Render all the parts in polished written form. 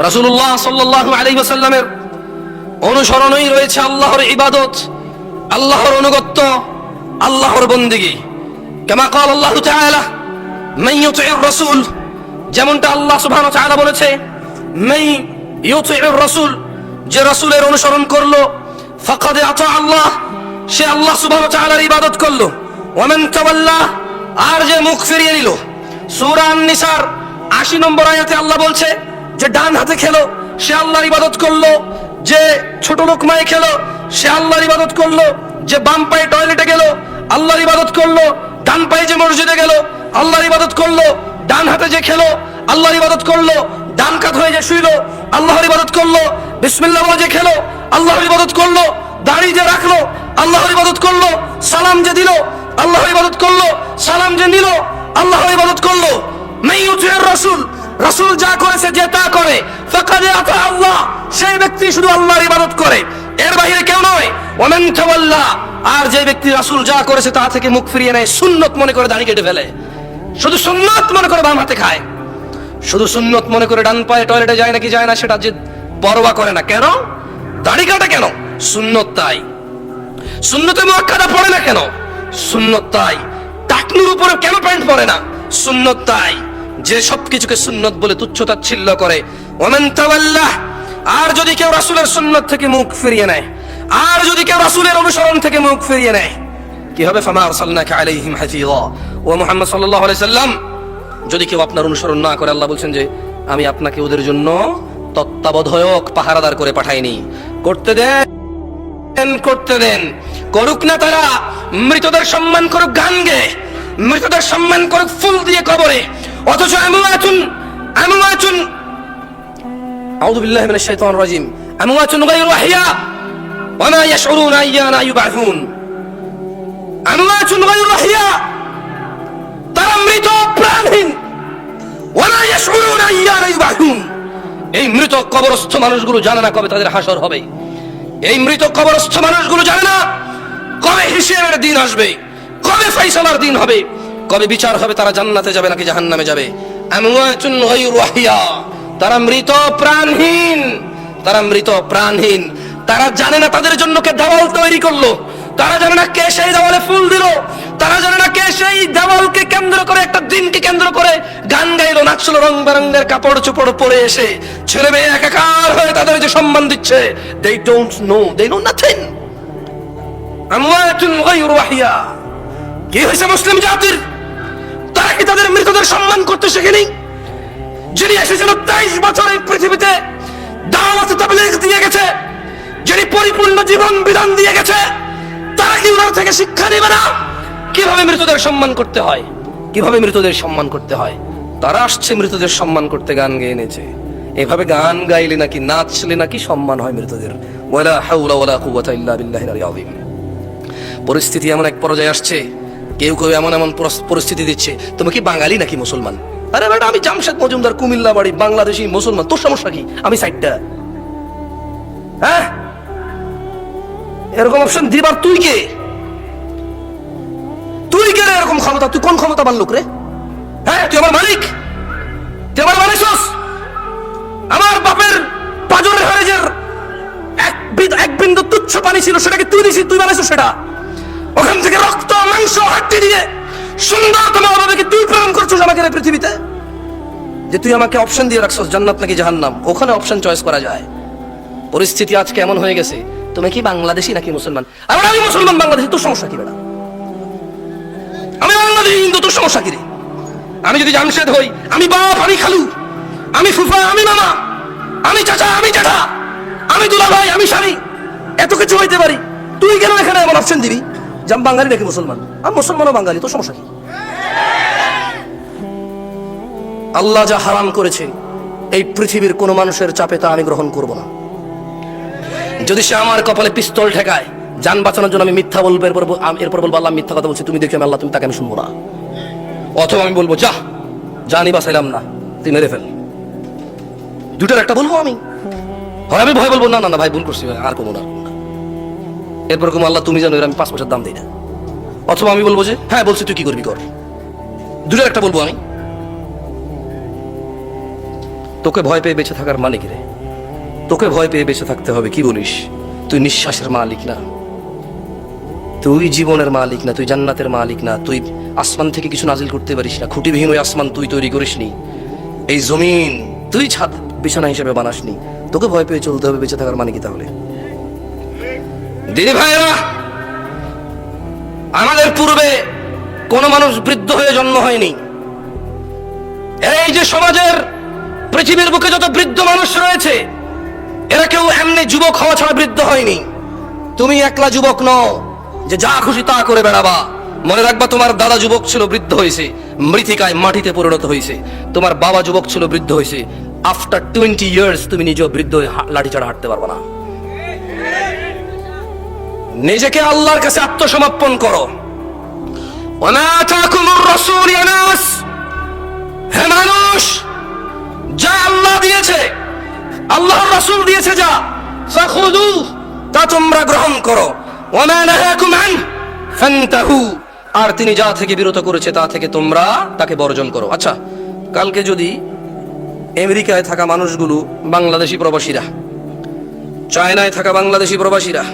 রাসূলুল্লাহ সাল্লাল্লাহু আলাইহি ওয়াসাল্লামের অনুসরণই রয়েছে আল্লাহর ইবাদত, আল্লাহর অনুগত্য, আল্লাহর বন্দেগী। কামা ক্বাল আল্লাহু তাআলা মান ইউতি'র রাসূল, যেমনটা আল্লাহ সুবহানাহু ওয়া তাআলা বলেছে মান ইউতি'র রাসূল, যে রাসূলের অনুসরণ করলো ফাকাদ আতা আল্লাহ, সে আল্লাহ সুবহানাহু ওয়া তাআলার ইবাদত করলো। ওয়া মান তাওয়াল্লা, আর যে মুখ ফিরিয়ে নিল। সূরা আন-নিসার ৮০ নম্বর আয়াতে আল্লাহ বলছে যে ডান হাতে খেলো সে আল্লাহর ইবাদত করলো, যে ছোট লোকমায় খেলো সে আল্লাহর ইবাদত করলো, যে বাম পায়ে টয়লেটে গেল আল্লাহর ইবাদত করলো, ডান পায়ে যে মসজিদে গেল আল্লাহর ইবাদত করলো, ডান হাতে যে খেলো আল্লাহর ইবাদত করলো, ডান কাত হয়ে যে শুইলো আল্লাহর ইবাদত করলো, বিসমিল্লাহ বলে যে খেলো আল্লাহর ইবাদত করলো, দাড়ি যে রাখলো আল্লাহর ইবাদত করলো, সালাম যে দিল আল্লাহর ইবাদত করলো, সালাম যে নিল আল্লাহর ইবাদত করলো। মান ইউতি'র রাসূল, রাসূল যা করেছে যে তা করে, ফাকাদ আতা আল্লাহ, সেই ব্যক্তি শুধু আল্লাহর ইবাদত করে, এর বাইরে কেউ নয়। ওয়া মান তাওয়াল্লা, আর যে ব্যক্তি রাসূল যা করেছে তা থেকে মুখ ফিরিয়ে নেয়, সুন্নত মনে করে দাড়ি কেটে ফেলে, শুধু সুন্নত মনে করে বাম হাতে খায়, শুধু সুন্নত মনে করে ডান পায়ে টয়লেটে যায় নাকি যায় না সেটা যে পরোয়া করে না। কেন? দাড়ি কাটা কেন? সুন্নত তাই। সুন্নতে মুআক্কাদা পড়ে না কেন? সুন্নত তাই। টাকনুর উপরে কেন প্যান্ট পরে না? সুন্নত তাই। যে সবকিছুকে সুন্নত বলে তুচ্ছতাচ্ছিল্য করে। ওয়া মান তাওয়াল্লা, আর যদি কেউ রাসূলের সুন্নত থেকে মুখ ফিরিয়ে নেয়, আর যদি কেউ রাসূলের অনুসরণ থেকে মুখ ফিরিয়ে নেয়, কি হবে? ফামা আরসালনাকা আলাইহিম হাফিযা। ও মুহাম্মদ সাল্লাল্লাহু আলাইহি সাল্লাম, যদি কেউ আপনার অনুসরণ না করে, আল্লাহ বলছেন যে আমি আপনাকে ওদের জন্য তত্ত্বাবধায়ক, পাহারাদার করে পাঠাইনি। করতে দেন, করতে দেন, করুক না তারা। মৃতদের সম্মান করুক গান গেয়ে, মৃতদের সম্মান করুক ফুল দিয়ে কবরে, অথচ আমওয়াতুন আউযু বিল্লাহি মিনাশ শাইতানির রাজিম, আমওয়াতুন গায়রু আহইয়া ওয়া মা ইয়াশউরুনা আইয়ানা ইউবআসুন। আমওয়াতুন গায়রু আহইয়া, তারা মৃত প্রাণহীন, ওয়া মা ইয়াশউরুনা আইয়ানা ইউবআসুন। এই মৃত কবরস্থ মানুষগুলো জানে না কবে তাদের হাসর হবে। এই মৃত কবরস্থ মানুষগুলো জানে না কবে হিসেবের দিন আসবে, কবে ফয়সালার দিন হবে, কবে বিচার হবে, তারা জান্নাতে যাবে নাকি জাহান্নামে যাবে। আমওয়াতুন গায়রু আহইয়া, তারা মৃত প্রাণহীন, তারা মৃত প্রাণহীন। তারা জানে না তাদের জন্য কে দেওয়াল তৈরি করলো, তারা জানে না কে সেই দেওয়ালে ফুল দিল, তারা জানে না কে সেই দেওয়ালকে কেন্দ্র করে, একটা দিনকে কেন্দ্র করে গান গাইলো, নাচলো, রং বেরঙের কাপড় চোপড় পরে এসে ছেলে মেয়ে একাকার হয়ে তাদের যে সম্মান দিচ্ছে। they don't know, they know nothing. আমওয়াতুন গায়রু আহইয়া। কি হয়েছে মুসলিম জাতির? তারা কি তাদের মৃতদের সম্মান করতে শেখেনি? যিনি এসেছিল 23 বছর এই পৃথিবীতে দাওয়াত তাবলীগ দিয়ে গেছে, যিনি পরিপূর্ণ জীবন বিধান দিয়ে গেছে, তারা কি ওনার থেকে শিক্ষা নেবে না কিভাবে মৃতদের সম্মান করতে হয়, কিভাবে মৃতদের সম্মান করতে হয়? তারা আসছে মৃতদের সম্মান করতে, গান গেয়ে এনেছে। এভাবে গান গাইলে নাকি, নাচলে নাকি সম্মান হয় মৃতদের। ওয়ালা হাওলা ওয়ালা কুওয়াতা ইল্লা বিল্লাহিল আলিয়্যিল আযীম। পরিস্থিতি এমন এক পর্যায়ে আসছে, কেউ কেউ এমন এমন পরিস্থিতি দিচ্ছে, তুমি কি বাঙালি নাকি মুসলমান? আরে বেটা, আমি জামশেদ মজুমদার, কুমিল্লা বাড়ি, বাংলাদেশি, মুসলমান, তোর সমস্যা কি? আমি সাইডটা। হ্যাঁ, এরকম অপশন দিবার তুই কে? তুই কে রে? এরকম ক্ষমতা, তুই কোন ক্ষমতাবান লোক রে? হ্যাঁ, তুই আমার মালিক, তুই আমার মালিকস। আমার বাপের পাজরের হাড়ের এক বিন্দু তুচ্ছ পানি ছিল, সেটাকে তুই দিছিস, তুই বানাইছিস সেটা। ওখান থেকে রক্ত মাংস হাড্ডি দিয়ে সুন্দরতম ভাবে কি তুই প্রেরণ করছিস আমাকে এই পৃথিবীতে? যে তুই আমাকে অপশন দিয়ে রাখছিস জান্নাত নাকি জাহান্নাম, ওখানে অপশন চয়েস করা যায়। পরিস্থিতি আজকে এমন হয়ে গেছে, তুমি কি বাংলাদেশি নাকি মুসলমান? আমি মুসলমান, বাংলাদেশি, তোর সমস্যা কি বেটা? আমি বাংলাদেশি হিন্দু, তোর সমস্যা কি রে? আমি যদি জামশেদ হই, আমি বাপ, আমি খালু, আমি ফুফা, আমি মামা, আমি চাচা, আমি জ্যাঠা, আমি দুলাভাই, আমি স্বামী, এত কিছু হইতে পারি। তুই কেন এখানে এমন অপশন দিবি যে আমি বাঙালি নাকি মুসলমান? আমি মুসলমানও বাঙালি, তোর সমস্যা কি? আল্লাহ যা হারাম করেছে এই পৃথিবীর কোন মানুষের চাপে তা আমি গ্রহণ করব না। যদি সে আমার কপালে পিস্তল ঠেকায় যান বাঁচানোর জন্য, আমি মিথ্যা বলবো, এরপর বলবো আল্লাহ মিথ্যা কথা বলছি, তুমি দেখো আমি আল্লাহ, তুমি তাকে আমি শুনবো না। অথবা আমি বলবো যা, জানি বাঁচাইলাম না, তুই মেরে ফেল। দুটার একটা বলবো আমি। হয় আমি ভয় বলবো না না না ভাই ভুল করছি, আর কোনো না। এরপর কোনো আল্লাহ তুমি জানো আমি 5 পয়সার দাম দিই না। অথবা আমি বলবো যে হ্যাঁ বলছি, তুই কি করবি কর। দুটার একটা বলবো আমি। তোকে ভয় পেয়ে বেঁচে থাকার মানে কি রে? তোকে ভয় পেয়ে বেঁচে থাকতে হবে? কি বলিস? তুই নিঃশ্বাসের মালিক না, তুই জীবনের মালিক না, তুই জান্নাতের মালিক না, তুই আসমান থেকে কিছু নাজিল করতে পারিস না, খুঁটিবিহীন ওই আসমান তুই তৈরি করিসনি, এই জমিন তুই ছাদ বিছানা হিসেবে বানাসনি, তোকে ভয় পেয়ে চলতে হবে বেঁচে থাকার মানে কি তাহলে? দিদি ভাইরা, আমাদের পূর্বে কোন মানুষ বৃদ্ধ হয়ে জন্ম হয়নি। এই যে সমাজের পৃথিবীর বুকে যত বৃদ্ধ মানুষ রয়েছে, এরা কেউ এমনি যুবক হওয়া ছাড়া বৃদ্ধ হয়নি। তুমি একলা যুবক নও যে যা খুশি তা করে বেড়াবা। মনে রাখবা, তোমার দাদা যুবক ছিল, বৃদ্ধ হয়েছে, মৃত্তিকায় মাটিতে পরিণত হয়েছে। তোমার বাবা যুবক ছিল, বৃদ্ধ হয়েছে। আফটার 20 ইয়ার্স তুমি নিজেও বৃদ্ধ হয়ে লাঠি ছাড়া হাঁটতে পারবে না। নিজেকে আল্লাহর কাছে আত্মসমর্পণ করো। ওয়া আতাকুমুর রাসূল ইয়া নাস, হে মানুষ, যা আল্লাহ দিয়েছে, আল্লাহর রাসূল দিয়েছে, যা ফাখুযু, তা তোমরা গ্রহণ করো। ওয়া মা নাহাকুম আন ফান্তাহু, আর তিনি যা থেকে বিরত করেছে তা থেকে তোমরা তাকে বর্জন করো। আচ্ছা, কালকে যদি আমেরিকায় থাকা মানুষগুলো, বাংলাদেশি প্রবাসীরা, চায়নায় থাকা বাংলাদেশি প্রবাসীরা,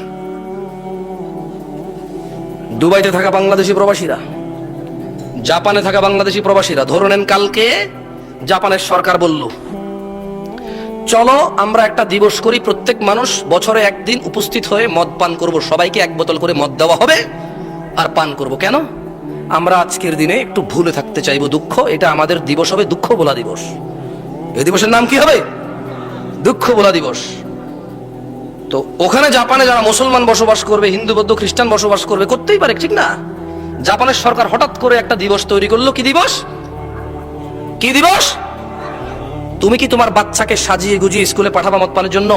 দুবাইতে থাকা বাংলাদেশি প্রবাসীরা, জাপানে থাকা বাংলাদেশি প্রবাসীরা, ধরে নেন কালকে জাপানের সরকার বলল, চলো আমরা একটা দিবস করি, প্রত্যেক মানুষ বছরে একদিন উপস্থিত হয়ে মদ পান করব, সবাইকে 1 বোতল করে মদ দেওয়া হবে আর পান করব। কেন? আমরা আজকের দিনে একটু ভুলে থাকতে চাইবো, দুঃখ, এটা আমাদের দিবস হবে দুঃখ বলা দিবস। এই দিবসের নাম কি হবে? দুঃখ বলা দিবস। তো ওখানে জাপানে যারা মুসলমান বসবাস করবে, হিন্দু বৌদ্ধ খ্রিস্টান বসবাস করবে, করতেই পারে, ঠিক না? জাপানের সরকার হঠাৎ করে একটা দিবস তৈরি করলো। কি দিবস? কি দিবস? তুমি কি তোমার বাচ্চাকে সাজিয়ে গুজিয়ে স্কুলে পাঠাবা মদ পানের জন্য?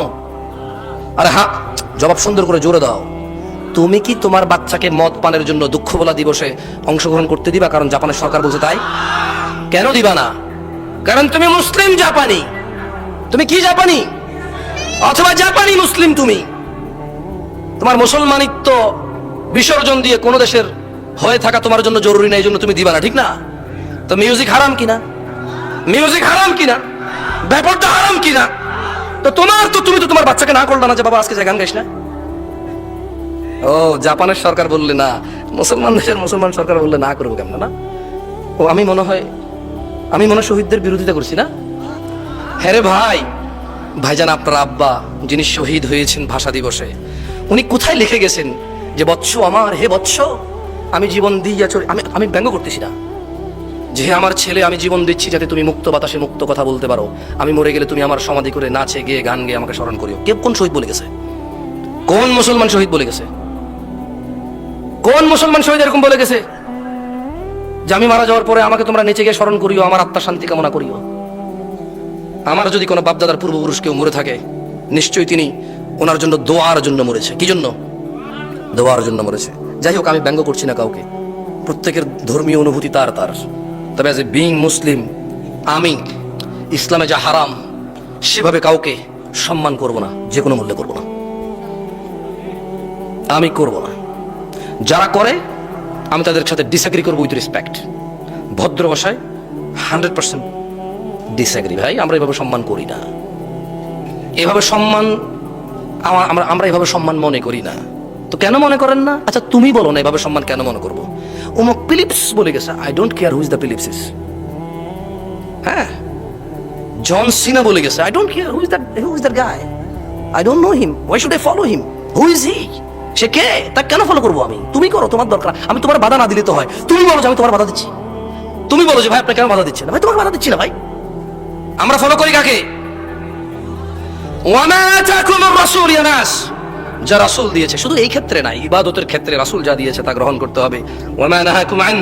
আরে হ্যাঁ, জবাব সুন্দর করে জোরে দাও। তুমি কি তোমার বাচ্চাকে মদ পানের জন্য দুঃখ বলা দিবসে অংশগ্রহণ করতে দিবা? কারণ জাপানের সরকার বলছে তাই। কেন দিবা না? কারণ তুমি মুসলিম জাপানি। তুমি কি জাপানি? অথবা জাপানি মুসলিম। তুমি তোমার মুসলমানিত্ব বিসর্জন দিয়ে কোন দেশের হয়ে থাকা তোমার জন্য জরুরি না, এই জন্য তুমি দিবা না, ঠিক না? তো মিউজিক হারাম কিনা? মিউজিক হারাম কিনা? ব্যাপারটা হারাম কিনা? তো তুমি তো তোমার বাচ্চাকে না করলে না যে বাবা আজকে যে গান গাইস না। ও, জাপানের সরকার বললে না, মুসলমান দেশের মুসলমান সরকার বললে না করবো কেমন? না, ও আমি মনে হয় শহীদদের বিরোধিতা করছি না? হ্যাঁ রে ভাই, ভাইজান আপনার আব্বা যিনি শহীদ হয়েছেন ভাষা দিবসে, উনি কোথায় লিখে গেছেন যে বৎস আমার, হে বৎস, আমি জীবন দিয়া চলি। আমি ব্যঙ্গ করতেছি না, যে হে আমার ছেলে, আমি জীবন দিচ্ছি যাতে তুমি মুক্ত বাতাসে মুক্ত কথা বলতে পারো। আমি মরে গেলে তুমি আমার সমাধি করে নাচে গিয়ে গান গেয়ে আমাকে স্মরণ করিও। কে, কোন শহীদ বলে গেছে? কোন মুসলমান শহীদ বলে গেছে? কোন মুসলমান শহীদ এরকম বলে গেছে যে আমি মারা যাওয়ার পরে আমাকে তোমরা নেচে গিয়ে স্মরণ করিও, আমার আত্মার শান্তি কামনা করিও? আমার যদি কোনো বাপদাদার পূর্বপুরুষ কেউ মরে থাকে, নিশ্চয়ই তিনি ওনার জন্য দোয়ার জন্য মরেছে। কি জন্য? দোয়ার জন্য মরেছে। যাই হোক, আমি ব্যঙ্গ করছি না কাউকে, প্রত্যেকের ধর্মীয় অনুভূতি তার। তবে অ্যাজ এ বিং মুসলিম, আমি ইসলামে যা হারাম সেভাবে কাউকে সম্মান করব না, যে কোনো মূল্যে করব না, আমি করব না। যারা করে আমি তাদের সাথে ডিসএগ্রি করবো উইথ রেসপেক্ট, ভদ্র ভাষায় 100% ডিসএগ্রি। ভাই, আমরা এভাবে সম্মান করি না, এভাবে সম্মান আমরা এভাবে সম্মান মনে করি না। তো কেন মনে করেন না? আচ্ছা তুমি বলো না, এভাবে সম্মান কেন মনে করবো? অমুক ফিলিপস বলে গেছে, I don't care who is the Phillips is. হ্যাঁ, জন সিনা বলে গেছে, I don't care who is that guy, I don't know him, why should I follow him? Who is he? সে কে? তা কেন ফলো করবো আমি? তুমি করো, তোমার দরকার। আমি তোমার বাধা না দিলে তো হয়। তুমি বলো যে আমি তোমার বাধা দিচ্ছি। তুমি বলো যে ভাই আপনি কেন বাধা দিচ্ছেন? ভাই তোমাকে বাধা দিচ্ছি না ভাই। আমরা ফলো করি কাকে? ওয়া মা আতাকুমুর রাসূল ইয়া নাস, যা রাসূল দিয়েছে, শুধু এই ক্ষেত্রে না, ইবাদতের ক্ষেত্রে রাসূল যা দিয়েছে তা গ্রহণ করতে হবে। ওয়া মা নাহাকুম আন,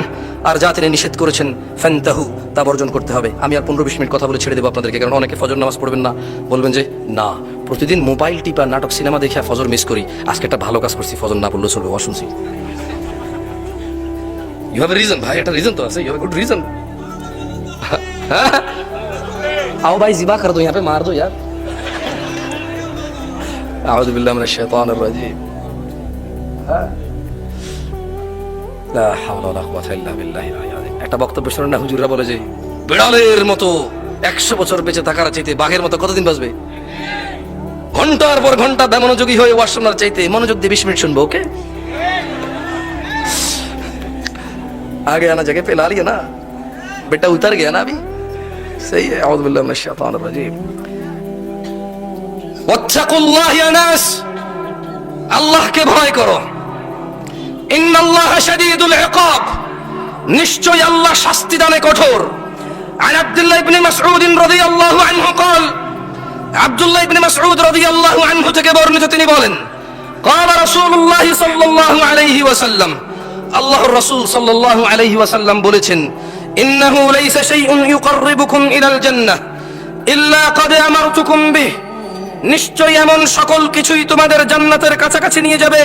আর যা তিনি নিষেধ করেছেন, ফান্তাহু, তা বর্জন করতে হবে। আমি আর 15-20 মিনিট কথা বলে ছেড়ে দেবো আপনাদেরকে, কারণ অনেকে ফজর নামাজ পড়বেন না, বলবেন যে না প্রতিদিন মোবাইল টিপা নাটক সিনেমা দেখে ফজর মিস করি, আজকে একটা ভালো কাজ করছি, ফজর না পড়লেও চলবে, শুনছি। ইউ হ্যাভ এ রিজন ভাই, একটা রিজন তো আছে, you have a good reason. आओ भाई जिबा कर दो यहाँ पे, मार दो यार। आउज़ु बिल्लाहि मिनश शैतानिर रजीम। লা হাওলা ওয়ালা কুওয়াতা ইল্লা বিল্লাহিল আলিয়্যিল আযীম। একটা বক্তব্য শুনুন না, হুজুররা বলে যে বিড়ালের মতো 100 বছর বেঁচে থাকার চাইতে বাঘের মতো কতদিন বাঁচবে? ঘন্টার পর ঘন্টা বেমনোযোগী হয়ে ওয়াজ শোনার চাইতে মনোযোগ দিয়ে 20 মিনিট শুনবো। ওকে, आगे आना जगह पे ला लिया ना, बेटा उतर गया ना अभी, सही है। औज़ु बिल्लाहि मिनश शैतानिर रजीम। वत्तकुल्लाह या नास, अल्लाह के भय करो। इन्नल्लाह शदीदुल इक़ाब, निश्चय अल्लाह शास्ति दाने कठोर। आन अब्दुल्लाह इब्न मसऊद রাদিয়াল্লাহু আনহু قال, আব্দুল্লাহ ইবনে মাসউদ রাদিয়াল্লাহু আনহু থেকে বর্ণিত, তিনি বলেন, قال رسول الله صلى الله عليه وسلم, আল্লাহর রাসূল সাল্লাল্লাহু আলাইহি ওয়াসাল্লাম বলেছেন, ইন্নাহু লাইসা শাইউন ইউকাররিবুকুম ইলাল জান্নাহ ইল্লা ক্বাদ আমারতুকুম বিহ, নিশ্চয়ই এমন সকল কিছুই তোমাদের জান্নাতের কাছাকাছি নিয়ে যাবে,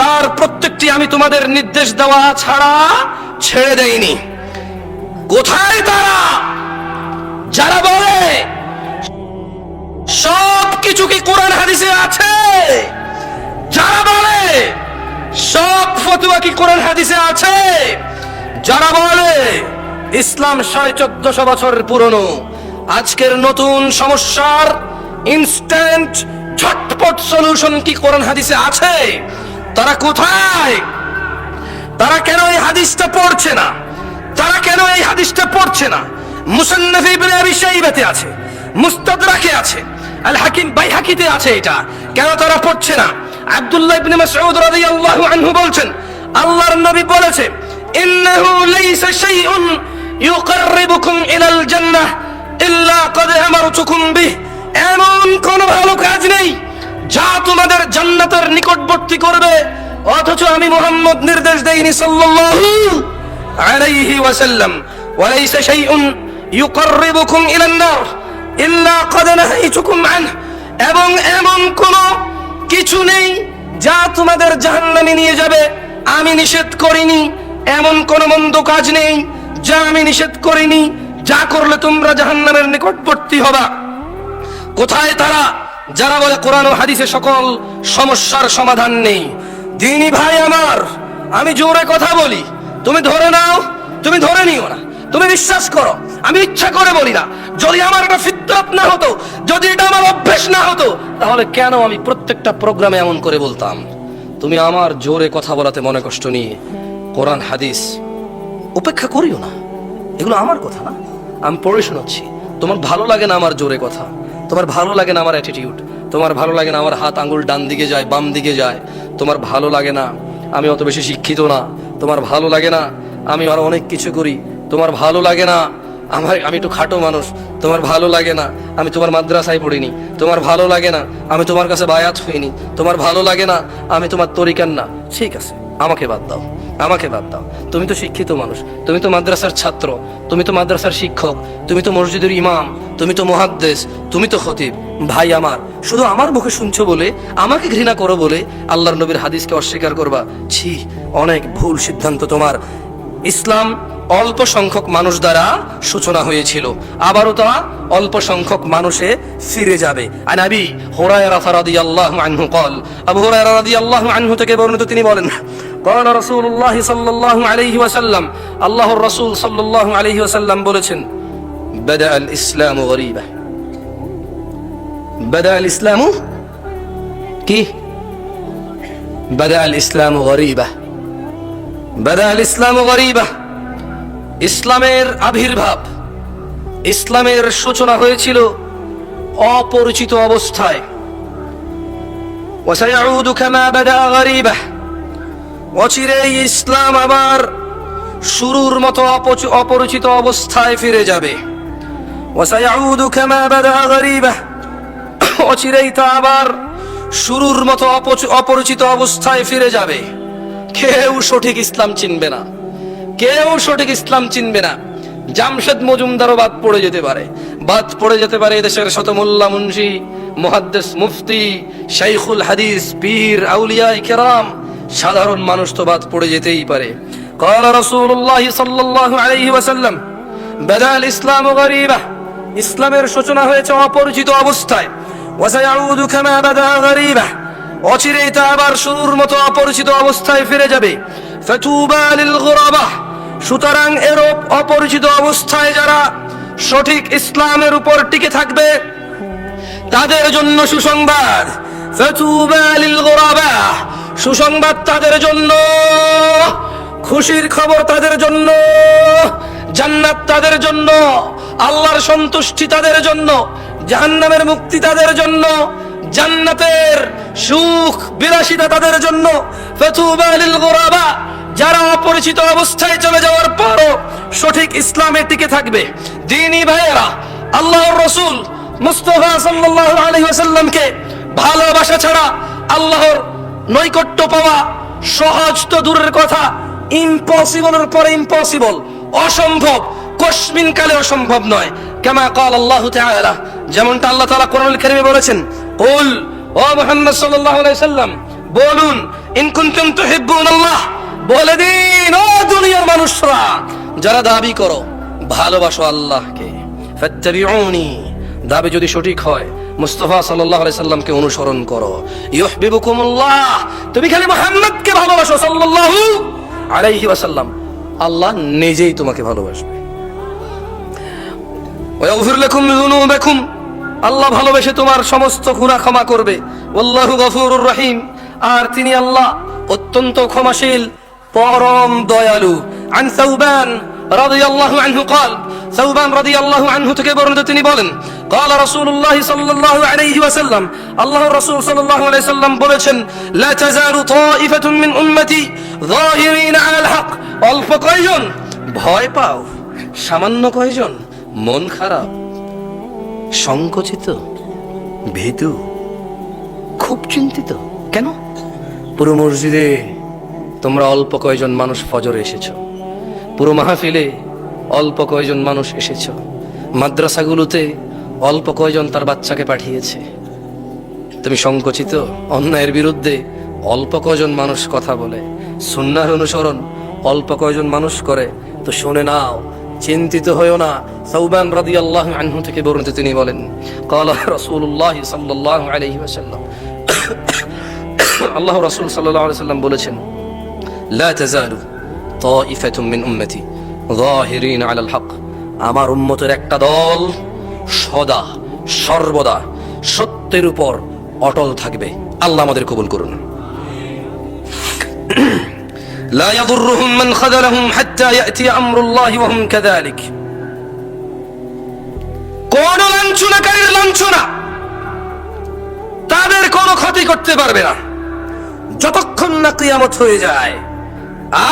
তার প্রত্যেকটি আমি তোমাদের নির্দেশ দেওয়া ছাড়া ছেড়ে দেইনি। কোথায় তারা যারা বলে সব কিছু কি কোরআন হাদিসে আছে? যারা বলে সব ফতোয়া কি কোরআন হাদিসে আছে? যারা বলে ইসলাম 1450 বছরের পুরনো, আজকের নতুন সমস্যার ইনস্ট্যান্ট ঝটপট সলিউশন কি কোরআন হাদিসে আছে? তারা কোথায়? তারা কেন এই হাদিসটা পড়ছে না? তারা কেন এই হাদিসটা পড়ছে না? মুসান্নাফ ইবনে আবি শাইবাতে আছে, মুস্তাদরাকে আছে, আল হাকিম বাইহাকিতে আছে, এটা কেন তারা পড়ছে না? আব্দুল্লাহ ইবনে মাসউদ রাদিয়াল্লাহু আনহু বলছেন, আল্লাহর নবী বলেছে, ইন্নাহু লাইসা শাইউন ইউকাররিবুকুম ইলাল জান্নাহ ইল্লা ক্বাদ আমারতুকুম বিহ, এমন কোন ভালো কাজ নেই যা তোমাদের জান্নাতের নিকটবর্তী করবে অথচ আমি মুহাম্মদ নির্দেশ দেইনি সাল্লাল্লাহু আলাইহি ওয়াসাল্লাম। ওয়া লাইসা শাইউন ইউকাররিবুকুম ইলান নার ইল্লা ক্বাদ নাহাইতুকুম আনহু, এবং এমন কোন কিছু নেই যা তোমাদের জাহান্নামে নিয়ে যাবে আমি নিষেধ করিনি। এমন কোন মন্দ কাজ নেই যা আমি নিষেধ করিনি, যা করলে তোমরা জাহান্নামের নিকটবর্তী হবা। কোথায় তারা যারা বলে কোরআন ও হাদিসে সকল সমস্যার সমাধান নেই? দিনী ভাই আমার, আমি জোরে কথা বলি, তুমি ধরে নাও, তুমি ধরে নিও না, তুমি বিশ্বাস করো, আমি ইচ্ছা করে বলি না। যদি আমার এটা ফিতরাত না হতো, যদি এটা আমার অভ্যেস না হতো, তাহলে কেন আমি প্রত্যেকটা প্রোগ্রামে এমন করে বলতাম? তুমি আমার জোরে কথা বলাতে মনে কষ্ট নিয়ে কোরআন হাদিস উপেক্ষা করিও না, এগুলো আমার কথা না, আমি পড়ে শোনাচ্ছি। তোমার ভালো লাগে না আমার জোরে কথা, তোমার ভালো লাগে না আমার অ্যাটিটিউড, তোমার ভালো লাগে না আমার হাত আঙ্গুল ডান দিকে যায় বাম দিকে যায়, তোমার ভালো লাগে না আমি অত বেশি শিক্ষিত না, তোমার ভালো লাগে না আমি আরো অনেক কিছু করি, তোমার ভালো লাগে না আমি একটু খাটো মানুষ, তোমার ভালো লাগে না আমি তোমার মাদ্রাসায় পড়িনি, তোমার ভালো লাগে না আমি তোমার কাছে বায়াত হইনি, তোমার ভালো লাগে না আমি তোমার তরিকার না। ঠিক আছে, আমাকে বাদ দাও, আমাকে বাদ দাও। তুমি তো শিক্ষিত মানুষ, তুমি তো মাদ্রাসার ছাত্র, তুমি তো মাদ্রাসার শিক্ষক, তুমি তো মসজিদের ইমাম, তুমি তো মুহাদ্দিস, তুমি তো খতিব। ভাই আমার, শুধু আমার মুখে শুনছো বলে, আমাকে ঘৃণা করো বলে আল্লাহর নবীর হাদিসকে অস্বীকার করবা? ছি, অনেক ভুল সিদ্ধান্ত তোমার। ইসলাম অল্প সংখ্যক মানুষ দ্বারা সূচনা হয়েছিল, আবারও তা অল্প সংখ্যক মানুষে ফিরে যাবে। আন আবি হুরায়রা রাদিয়াল্লাহু আনহু قال, আবু হুরায়রা রাদিয়াল্লাহু আনহু থেকে বর্ণিত, তিনি বলেন, قال রাসূলুল্লাহ সাল্লাল্লাহু আলাইহি ওয়াসাল্লাম, আল্লাহর রাসূল সাল্লাল্লাহু আলাইহি ওয়াসাল্লাম বলেছেন, বাদা আল ইসলামু গরীবা, বাদা আল ইসলামু কি? বাদা আল ইসলামু গরীবা, বাদা আল ইসলামু গরীবা। ইসলামের আবির্ভাব, ইসলামের সূচনা হয়েছিল অপরিচিত অবস্থায়। ওয়াসায়াউদু কামা বাদা গরীবা, অচিরেই ইসলাম আবার শুরুর মতো অপরিচিত অবস্থায় ফিরে যাবে। ওয়াসায়াউদু কামা বাদা গরীবা, অচিরেই তা আবার শুরুর মতো অপরিচিত অবস্থায় ফিরে যাবে। কেউ সঠিক ইসলাম চিনবে না, কেউ সঠিক ইসলাম চিনবে না। জামশেদ মজুমদারও বাদ পড়ে যেতে পারে, বাদ পড়ে যেতে পারে এদেশের শত মোল্লা মুন্সি, মুহাদ্দিস, মুফতি, শাইখুল হাদিস, পীর, আউলিয়া কেরাম, সাধারণ মানুষ তো বাদ পড়ে যেতেই পারে। قال রাসূলুল্লাহ সাল্লাল্লাহু আলাইহি ওয়াসাল্লাম, বাদা আল ইসলামু গরীবা, ইসলামের সূচনা হয়েছে অপরিচিত অবস্থায়। ওয়াসায়াউদু কামা বাদা গরীবা, অচিরেই তা আবার শুরুর মতো অপরিচিত অবস্থায় ফিরে যাবে। ফাতুবা লিল গুরাবা, সুতরাং এরূপ অপরিচিত অবস্থায় যারা সঠিক ইসলামের উপর টিকে থাকবে তাদের জন্য সুসংবাদ। ফাতুবা লিল গুরাবা, সুসংবাদ তাদের জন্য, খুশির খবর তাদের জন্য, জান্নাত তাদের জন্য, আল্লাহর সন্তুষ্টি তাদের জন্য, জাহান্নামের মুক্তি তাদের জন্য, জান্নাতের সুখ বিলাসিতা তাদের জন্য। ফাতুবা লিল গুরাবা, যারা অপরিচিত অবস্থায় চলে যাওয়ার পরও সঠিক ইসলামে টিকে থাকবে। দ্বীনি ভাইয়েরা, আল্লাহর রাসূল মুস্তাফা সাল্লাল্লাহু আলাইহি ওয়াসাল্লামকে ভালোবাসা ছাড়া আল্লাহর নৈকট্য পাওয়া সহজ তো দূরের কথা, ইম্পসিবলের পরে ইম্পসিবল, অসম্ভব, কসমিন কালে অসম্ভব নয়। কামা ক্বাল আল্লাহু তাআলা, যেমনটা আল্লাহ তাআলা কোরআনুল কারীমে বলেছেন, কুল, ও মুহাম্মদ সাল্লাল্লাহু আলাইহি সাল্লাম বলুন, ইন কুনতুম তুহিব্বুনাল্লাহ, বলে দিন ও দুনিয়ার মানুষরা যারা দাবি করো ভালোবাসো আল্লাহকে, ফাত্তাবিউনি, দাবি যদি সঠিক হয় মুস্তাফা সাল্লাল্লাহু আলাইহি সাল্লামকে অনুসরণ করো, ইউহিব্বুকুমুল্লাহ, তুমি খালি মুহাম্মদকে ভালোবাসো সাল্লাল্লাহু আলাইহি ওয়াসাল্লাম, আল্লাহ নিজেই তোমাকে ভালোবাসবে। ওয়া ইয়াগফির লাকুম যুনুবাকুম, আল্লাহ ভালোবেসে তোমার সমস্ত গুনাহ ক্ষমা করবে। ওয়াল্লাহু গফুরুর রহিম, আর তিনি আল্লাহ অত্যন্ত ক্ষমাশীল, পরম দয়ালু। আন সাউবান রাদিয়াল্লাহু আনহু قال, সাউবান রাদিয়াল্লাহু আনহু থেকে বর্ণিত, তিনি বলেন, قال রাসূলুল্লাহ সাল্লাল্লাহু আলাইহি ওয়াসাল্লাম, আল্লাহর রাসূল সাল্লাল্লাহু আলাইহি সাল্লাম বলেছেন, লা তাযালু তাইফাতুন মিন উম্মতি যাহিরিন আলাল হক, অল্প কয়জন ভয় পাও, সামান্য কয়জন মন খারাপ, সংকুচিত, ভীতু, খুব চিন্তিত। কেন? পুরো মসজিদে তোমরা অল্প কয়জন মানুষ ফজরে এসেছো, পুরো মাহফিলে অল্প কয়জন মানুষ এসেছো, মাদ্রাসাগুলোতে অল্প কয়জন তার বাচ্চাকে পাঠিয়েছে, তুমি সংকুচিত, অন্যায়ের বিরুদ্ধে অল্প কয়জন মানুষ কথা বলে, সুন্নাহর অনুসরণ অল্প কয়জন মানুষ করে, তো শুনে নাও, চিন্তিত হয়েও না। সাউবান রাদিয়াল্লাহু আনহু থেকে বর্ণিত, তিনি বলেন, ক্বালা রাসূলুল্লাহ সাল্লাল্লাহু আলাইহি ওয়াসাল্লাম, আল্লাহর রাসূল সাল্লাল্লাহু আলাইহি ওয়াসাল্লাম বলেছেন, লা তাযালু তাইফাতুম মিন উম্মতি যাহিরিন আলাল হক, আমার উম্মতের একটা দল সদা সর্বদা সত্যের উপর অটল থাকবে। আল্লাহ আমাদের কবুল করুন। লা ইয়াদুররুহুম মান খাযালাহুম হাত্তা ইয়াতি আমরুল্লাহি ওয়া হুম কাযালিক, কোন লাঞ্ছনাকারীর লাঞ্ছনা তাদের কোনো ক্ষতি করতে পারবে না যতক্ষণ না কিয়ামত হয়ে যায়।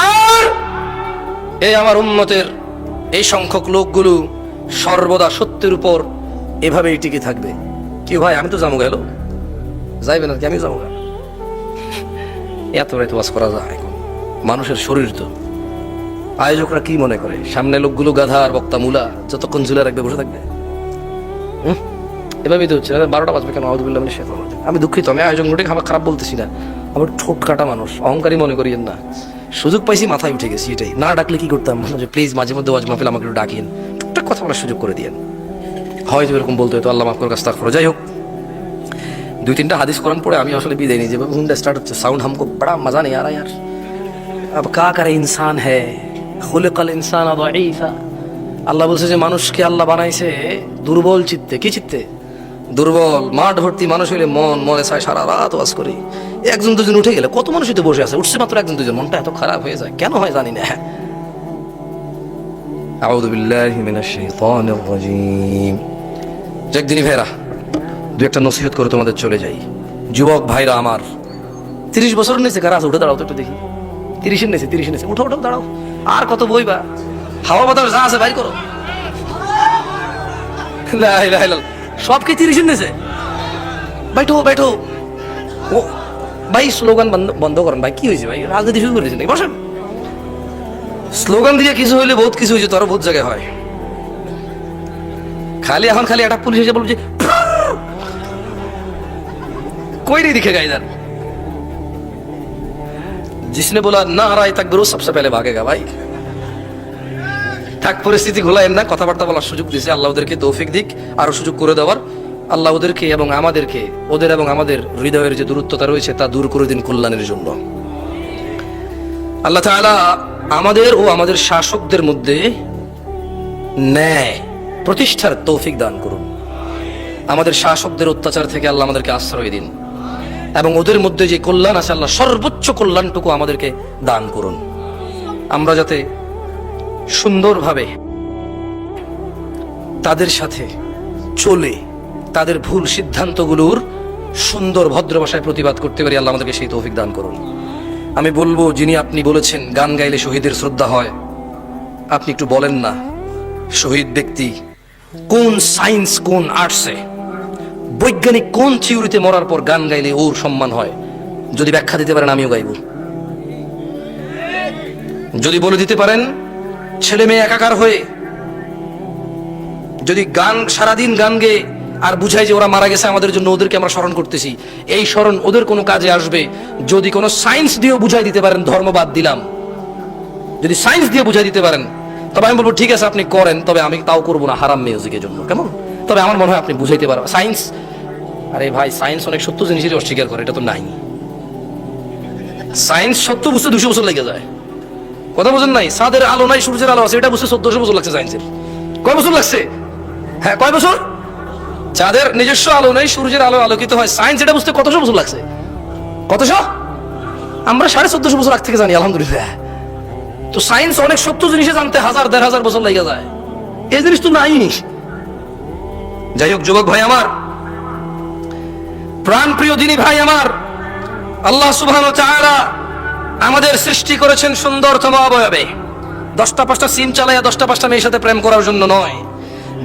আর এই আমার উম্মতের এই সংখ্যক লোকগুলো সর্বদা সত্যের উপর এভাবেই টিকে থাকবে। কি ভাই, আমি তো যাবো, গেল যাইবেন আর কি, আমি যাবো, এত রাত ওয়াজ করা যায়? মানুষের শরীর তো, আয়োজকরা কি মনে করে সামনে লোকগুলো গাধা আর বক্তা মুলা যতক্ষণ ঝুলে রাখবে বসে থাকবে? এভাবেই তো হচ্ছে। 12টা বাজবে কেন? আউযুবিল্লাহি মিনাশ শাইতানির রাজিম। আমি দুঃখিত, আমি আয়োজকগুলোকে খারাপ বলতেছি না, আমার ঠোঁট কাটা মানুষ, অহংকারী মনে করিয়েন না। সুযোগ পাইছি, মাথায় উঠে গেছি, এটাই। না ডাকলে কি করতাম, প্লিজ মাঝে মধ্যে ওয়াজ মাহফিল আমাকে একটু ডাকিয়েন, টুকটাক কথা বলার সুযোগ করে দিয়েন। হয়তো এরকম বলতে হয়তো, আল্লাহ মাফ করে, আস্তাগফিরুল্লাহ। যাই হোক, 2-3টা হাদিস কোরআন পড়ে আমি আসলে বিদায় নিই। যেভাবে হুন্ডা স্টার্ট হচ্ছে, সাউন্ড हमको बड़ा मजा नहीं आ रहा यार। अब क्या करे, इंसान है, खुलिकल इंसान ضعيفा। আল্লাহ বলছে যে মানুষকে আল্লাহ বানাইছে দুর্বল চিত্তে। কি চিত্তে? দুর্বল। মাঠ ভর্তি মানুষ হইলে মনে চায় সারা রাত ওয়াজ করি, 1-2 জন উঠে গেলে কত মানুষই তো বসে আছে, উঠছে মাত্র 1-2 জন, মনটা এত খারাপ হয়ে যায়, কেন হয় জানি না। আউযু বিল্লাহি মিনাশ শাইতানির রাজিম। একদিনই ভাইরা 2-একটা নসিহত করে তোমাদের চলে যাই। যুবক ভাইরা আমার, 30 বছর নিচে কারা আছে? উঠে দাঁড়াও তো একটু দেখি। 30-এর নিচে উঠো, দাঁড়াও। আর কত বইবা? হাওয়া বাতাস যা আছে বাইর করো। লা ইলাহা ইল্লাল্লাহ। সব কি 30-এর নিচে? বাইঠো। ও ভাই, স্লোগান বন্ধ করেন ভাই। কি হয়েছে ভাই? রাজনীতি শুরু করেছে নাকি? বসেন। স্লোগান দিয়ে কিছু হইলে বহুত কিছু হয়েছে, তোর বহুত জায়গায় হয়। এখন খালি একটা পুলিশ এসে বলছে कोई नहीं दिखेगा इधर, जिसने बोला नाराए तकबीर सबसे पहले भागेगा भाई। থাক, পরিস্থিতি ঘোলায়েন না, কথাবার্তা বলার সুযোগ দিয়েছে আল্লাহ, ওদেরকে তৌফিক দিক, আরো সুযোগ করে দেওয়ার। আল্লাহ ওদেরকে এবং আমাদেরকে, ওদের এবং আমাদের হৃদয়ের যে দূরত্বতা রয়েছে তা দূর করে দিন কল্যাণের জন্য। আল্লাহ তাআলা আমাদের ও আমাদের শাসকদের মধ্যে ন্যায় প্রতিষ্ঠার তৌফিক দান করুন। আমাদের শাসকদের অত্যাচার থেকে আল্লাহ আমাদেরকে আশ্রয় দিন, এবং ওদের মধ্যে যে কল্যাণ আছে আল্লাহ সর্বোচ্চ কল্যাণটুকু আমাদেরকে দান করুন। আমরা যাতে সুন্দরভাবে তাদের সাথে চলে তাদের ভুল সিদ্ধান্তগুলোর সুন্দর ভদ্র ভাষায় প্রতিবাদ করতে পারি, আল্লাহ আমাদেরকে সেই তৌফিক দান করুন। আমি বলবো, যিনি আপনি বলেছেন গান গাইলে শহীদের শ্রদ্ধা হয়, আপনি একটু বলেন না শহীদ ব্যক্তি কোন সায়েন্স কোন আর্টসে বৈজ্ঞানিক কোন থিওরিতে মরার পর গান গাইলে ওর সম্মান হয়? যদি ব্যাখ্যা দিতে পারেন আমিও গাইব। যদি বলে দিতে পারেন ছেলে মেয়ে একাকার হয়ে যদি গান সারাদিন গান গেয়ে আর বুঝাই যে ওরা মারা গেছে আমাদের জন্য, ওদেরকে আমরা স্মরণ করতেছি, এই স্মরণ ওদের কোনো কাজে আসবে যদি কোনো সায়েন্স দিয়েও বুঝাই দিতে পারেন, ধর্মবাদ দিলাম, যদি সায়েন্স দিয়ে বুঝাই দিতে পারেন তবে আমি বলবো ঠিক আছে আপনি করেন, তবে আমি তাও করবো না হারাম মিউজিকের জন্য, কেমন? তবে আমার মনে হয় আপনি বুঝাইতে পারবেন সায়েন্স। আরে ভাই, সায়েন্স অনেক সত্য জিনিসের অস্বীকার করে, এটা তো নাই। সায়েন্স সত্য বুঝতে 200 বছর লেগে যায়, কথা বোঝেন নাই? চাঁদের আলো নাই, সূর্যের আলো আছে, এটা বুঝতে 1400 বছর লাগছে সায়েন্সের। কয় বছর লাগছে? হ্যাঁ, কয় বছর? চাঁদের নিজস্ব আলো নেই, সূর্যের আলো আলোকিত হয়, সায়েন্স এটা বুঝতে কতশো বছর লাগছে? কতশো? আমরা 1450 বছর আগ থেকে জানি, আলহামদুলিল্লাহ। তো সায়েন্স অনেক সত্য জিনিসে জানতে 1000-1500 বছর লেগে যায়, এই জিনিস তো নাই। যাই হোক যুবক ভাই আমার, প্রাণ প্রিয় দিনী ভাই আমার, আল্লাহ সুবহানাহু ওয়া তাআলা আমাদের সৃষ্টি করেছেন সুন্দরতম অবয়বে। 10টা 5টা সিম চালাইয়া 10টা 5টা মেয়ের সাথে প্রেম করার জন্য নয়,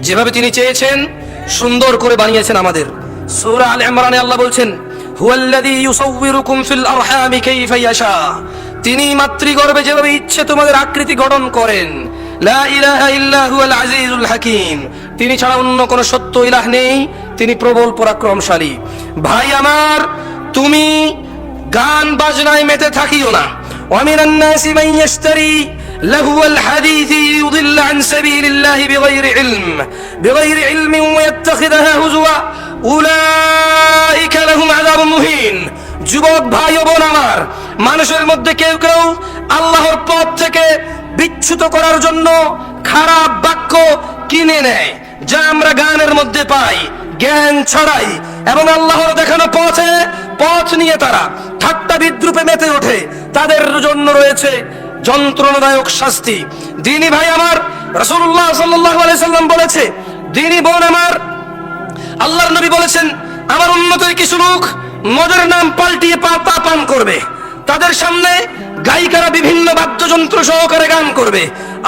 যেভাবে তিনি চেয়েছেন সুন্দর করে বানিয়েছেন আমাদের। সূরা আলে ইমরানে আল্লাহ বলছেন, হুয়াল্লাযী ইউসাউবিরুকুম ফিল আরহামি কাইফা ইয়াশা, তিনি মাতৃগর্ভে যেভাবে ইচ্ছে তোমাদের আকৃতি গঠন করেন। লা ইলাহা ইল্লা হুয়াল আজিজুল হাকীম, তিনি ছাড়া অন্য কোনো সত্য ইলাহ নেই, তিনি প্রবল পরাক্রমশালী। ভাই আমার, তুমি গান বাজনায় মেতে থাকিও না। ওয়া মিনান নাসি মান ইশতারি লাহুয়াল হাদীসি ইউদিল্লু আন সাবিলিল্লাহি বিগাইরি ইলমিন ওয়া ইয়াত্তাখিযুহা হুজুয়া উলাইকা লাহুম আযাবুন মুহিন। যুবক ভাই ও বোন আমার, মানুষের মধ্যে কেউ কেউ আল্লাহর পথ থেকে বিচ্যুত করার জন্য খারাপ বাক্য কিনে নেয়, যা আমরা গানের মধ্যে পাই, জ্ঞান ছড়াই, এবং আল্লাহর দেখানো পথ নিয়ে তারা ঠাট্টা বিদ্রুপে মেতে ওঠে। তাদের জন্য রয়েছে যন্ত্রণাদায়ক শাস্তি। দিনী ভাই আমার, রাসূলুল্লাহ সাল্লাল্লাহু আলাইহি সাল্লাম বলেছে, দিনী বোন আমার, আল্লাহর নবী বলেছেন, আমার উম্মতের কিছু লোক মদের নাম পাল্টিয়ে পাতা পান করবে, তাদের সামনে গায়িকারা বিভিন্ন বাদ্যযন্ত্র সহকারে গান করবে,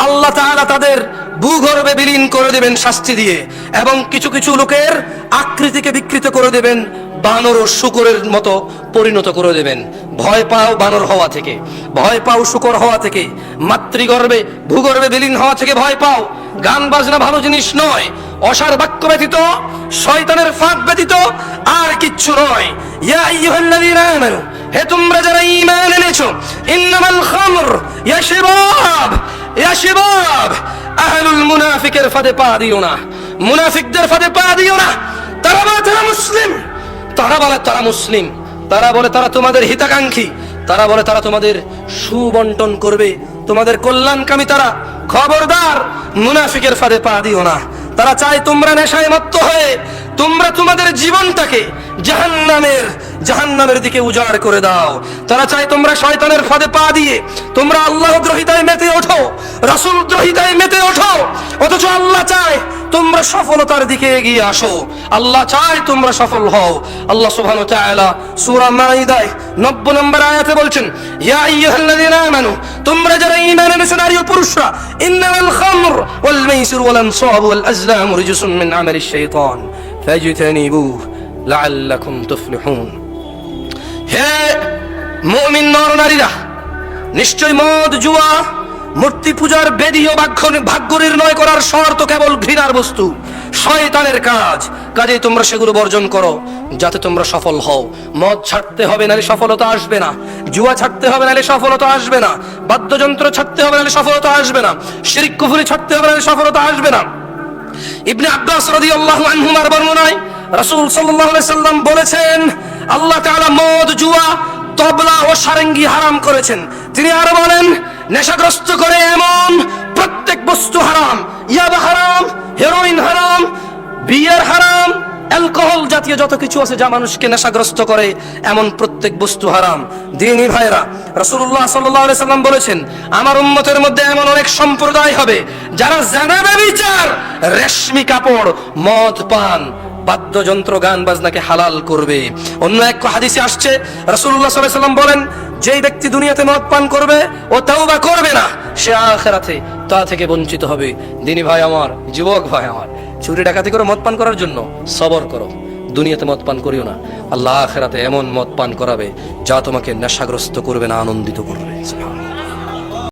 আল্লাহ তাআলা তাদের ভূগর্ভে বিলীন করে দেবেন শাস্তি দিয়ে, এবং কিছু কিছু লোকের আকৃতিকে বিকৃত করে দেবেন, বানর ও শূকরের মতো পরিণত করে দেবেন। ভয় পাও বানর হওয়া থেকে, ভয় পাও শূকর হওয়া থেকে, মাতৃগর্ভে ভূগর্ভে বিলীন হওয়া থেকে ভয় পাও। গান বাজনা ভালো জিনিস নয়, অসার বাক্য ব্যতীত, শয়তানের ফাঁদ ব্যতীত আর কিচ্ছু নয়। ইয়া আইয়ুহাল্লাযীনা আমানু, হে তোমরা যারা ঈমান এনেছো, ইন্নামাল খামর ইয়া শিবাব আহলুল মুনাফিকের ফাঁদে পা দিও না, মুনাফিকদের ফাঁদে পা দিও না। তারা বলে তারা মুসলিম, তারা বলে তারা মুসলিম, তারা বলে তারা তোমাদের হিতাকাঙ্ক্ষী, তারা বলে তারা তোমাদের সুবন্টন করবে, তোমাদের কল্যাণকামী তারা। খবরদার, মুনাফিকের ফাঁদে পা দিও না। তারা চায় তোমরা নেশায় মত্ত হয়ে তোমরা তোমাদের জীবনটাকে জাহান্নামের দিকে উজাড় করে দাও। তারা চায় তোমরা শয়তানের ফাঁদে পা দিয়ে তোমরা আল্লাহ দ্রোহিতায় মেতে ওঠো, রাসূল দ্রোহিতায় মেতে ওঠো, অথচ আল্লাহ চায় তোমরা সফলতার দিকে এগিয়ে আসো। আল্লাহ চায় তোমরা সফল হও। আল্লাহ সুবহানাহু ওয়া তাআলা সূরা মাইদায় 90 নম্বর আয়াতে বলছেন, ইয়া আইয়ুহাল্লাযীনা আমানু, তোমরা যারা ঈমান এনেছো নারী ও পুরুষরা, ইন্নামাল খামর ওয়াল মাইসির ওয়াল আনসাব ওয়াল আজলাম রিজসুম মিন আমালিশ শাইতান ফাজতানিবুহু লাআল্লাকুম তুফলিহুন। হে মুমিন নর নারীরা, নিশ্চয় মদ, জুয়া, মূর্তি পূজার বেদী ও ভাগ্য নির্ণয় করার শর্ত কেবল ঘৃণার বস্তু, শয়তানের কাজ। কাজেই তোমরা সেগুলো বর্জন করো যাতে তোমরা সফল হও। মদ ছাড়তে হবে, নাহলে সফলতা আসবে না। জুয়া ছাড়তে হবে, নাহলে সফলতা আসবে না। বাদ্যযন্ত্র ছাড়তে হবে, নাহলে সফলতা আসবে না। শিরক কুফরি ছাড়তে হবে, নাহলে সফলতা আসবে না। ইবনে আব্বাস রাদিয়াল্লাহু আনহুমার বর্ণনায় রাসূল সাল্লাল্লাহু আলাইহি সাল্লাম বলেছেন, আল্লাহ তাআলা মদ, জুয়া, তবলা ও সারেঙ্গি হারাম করেছেন। তিনি আরো বলেন, নেশাগ্রস্ত করে এমন প্রত্যেক বস্তু হারাম, ইয়াবা হারাম, হেরোইন হারাম, বিয়ার হারাম, অ্যালকোহল জাতীয় যত কিছু আছে যা মানুষকে নেশাগ্রস্ত করে, এমন প্রত্যেক বস্তু হারাম। দ্বীনি ভাইরা, রাসূলুল্লাহ সাল্লাল্লাহু আলাইহি সাল্লাম বলেছেন, আমার উম্মতের মধ্যে এমন অনেক সম্প্রদায় হবে যারা জিনা, ব্যভিচার, রেশমি কাপড়, মদ পান, বাদ্যযন্ত্র, গান বাজনাকে হালাল করবে। অন্য এক হাদিসে আসছে, রাসূলুল্লাহ সাল্লাল্লাহু আলাইহি সাল্লাম বলেন, যেই ব্যক্তি দুনিয়াতে মদ পান করবে ও তাওবা করবে না, সে আখিরাতে তা থেকে বঞ্চিত হবে। দ্বীনি ভাই আমার, যুবক ভাই আমার, চুরি ডাকাতি করে মদ পান করার জন্য সবর করো, দুনিয়াতে মদ পান করিও না। আল্লাহ আখিরাতে এমন মদ পান করাবে যা তোমাকে নেশাগ্রস্ত করবে না, আনন্দিত করবে। সুবহানাল্লাহ।